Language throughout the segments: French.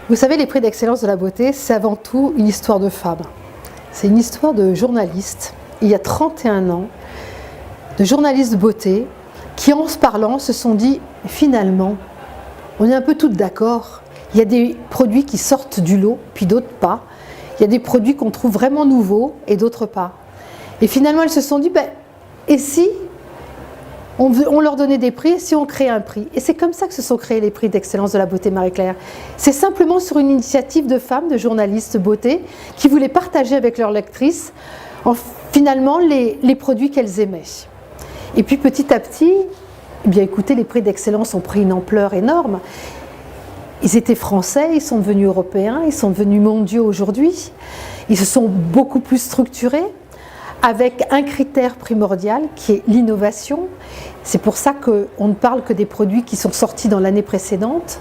Vous savez, les prix d'excellence de la beauté, c'est avant tout une histoire de femme. C'est une histoire de journalistes, il y a 31 ans, de journalistes beauté qui, en se parlant, se sont dit, finalement, on est un peu toutes d'accord. Il y a des produits qui sortent du lot, puis d'autres pas. Il y a des produits qu'on trouve vraiment nouveaux et d'autres pas. Et finalement, elles se sont dit, et si on leur donnait des prix, si on créait un prix? Et c'est comme ça que se sont créés les prix d'excellence de la beauté Marie-Claire. C'est simplement sur une initiative de femmes, de journalistes beauté, qui voulaient partager avec leurs lectrices, finalement, les produits qu'elles aimaient. Et puis petit à petit, eh bien, écoutez, les prix d'excellence ont pris une ampleur énorme. Ils étaient français, ils sont devenus européens, ils sont devenus mondiaux aujourd'hui. Ils se sont beaucoup plus structurés, avec un critère primordial qui est l'innovation. C'est pour ça qu'on ne parle que des produits qui sont sortis dans l'année précédente.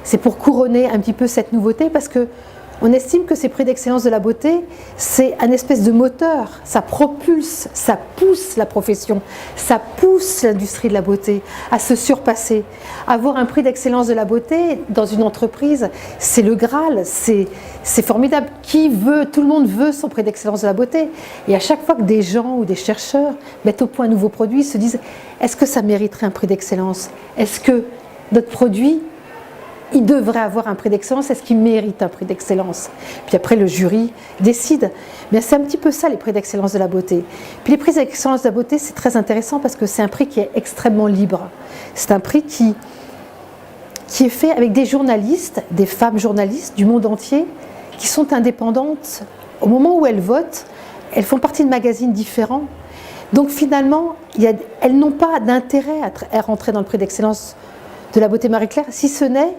C'est pour couronner un petit peu cette nouveauté, parce qu'on estime que ces prix d'excellence de la beauté, c'est un espèce de moteur. Ça propulse, ça pousse la profession, ça pousse l'industrie de la beauté à se surpasser. Avoir un prix d'excellence de la beauté dans une entreprise, c'est le Graal, c'est formidable. Tout le monde veut son prix d'excellence de la beauté. Et à chaque fois que des gens ou des chercheurs mettent au point un nouveau produit, ils se disent, est-ce que ça mériterait un prix d'excellence? Est-ce que notre produit, il devrait avoir un prix d'excellence? Est-ce qu'il mérite un prix d'excellence? Puis après, le jury décide. Mais c'est un petit peu ça, les prix d'excellence de la beauté. Puis les prix d'excellence de la beauté, c'est très intéressant parce que c'est un prix qui est extrêmement libre. C'est un prix qui est fait avec des journalistes, des femmes journalistes du monde entier, qui sont indépendantes. Au moment où elles votent, elles font partie de magazines différents. Donc finalement, elles n'ont pas d'intérêt à rentrer dans le prix d'excellence de la beauté Marie-Claire, si ce n'est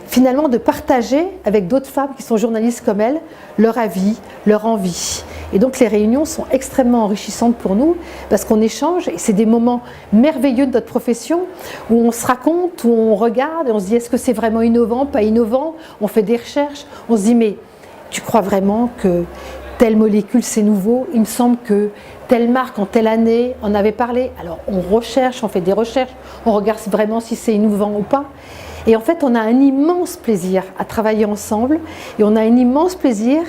finalement de partager avec d'autres femmes qui sont journalistes comme elles, leur avis, leur envie. Et donc les réunions sont extrêmement enrichissantes pour nous parce qu'on échange et c'est des moments merveilleux de notre profession où on se raconte, où on regarde et on se dit est-ce que c'est vraiment innovant, pas innovant? On fait des recherches, on se dit mais tu crois vraiment que telle molécule c'est nouveau? Il me semble que telle marque en telle année en avait parlé. Alors on recherche, on fait des recherches, on regarde vraiment si c'est innovant ou pas. Et en fait, on a un immense plaisir à travailler ensemble et on a un immense plaisir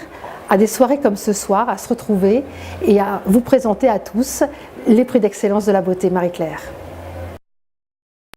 à des soirées comme ce soir, à se retrouver et à vous présenter à tous les prix d'excellence de la beauté Marie-Claire.